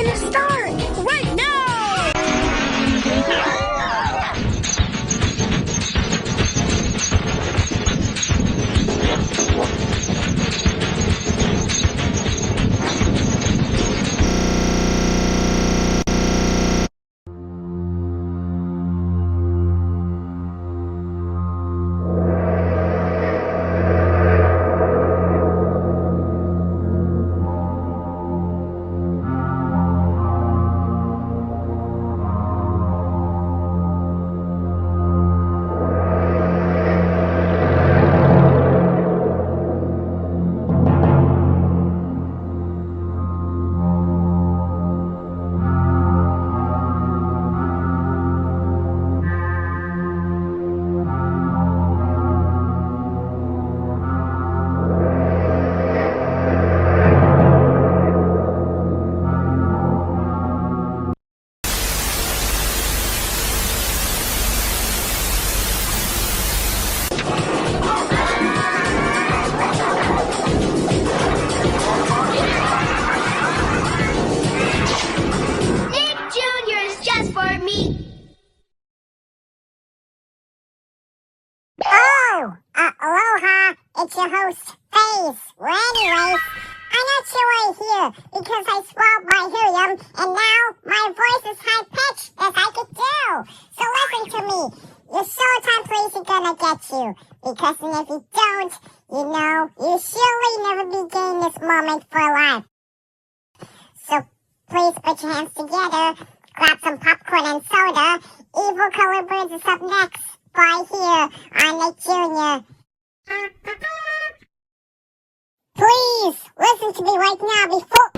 gonna start right now! Aloha, it's your host, Faze. Well, anyways, I'm not sure why you're here, because I swallowed my helium, and now my voice is high-pitched as I could do. So listen to me. Your Showtime police are gonna get you, because if you don't, you surely never be getting this moment for life. So please put your hands together, grab some popcorn and soda. Evil Colored Birds is up next, right here on Nick Jr. Please, listen to me right now before...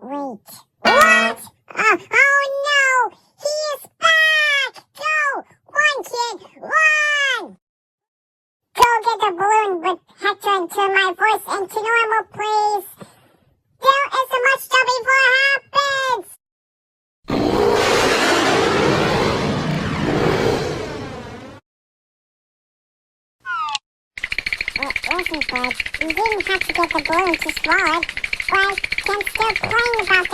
Wait. What? Oh no! He is back! Go! Run, kid! Run! Go get the balloon with Hector and turn my voice into normal, please. There isn't much time before it happens! Listen, Bud, you didn't have to get the balloon to swallow it, but I can still complain about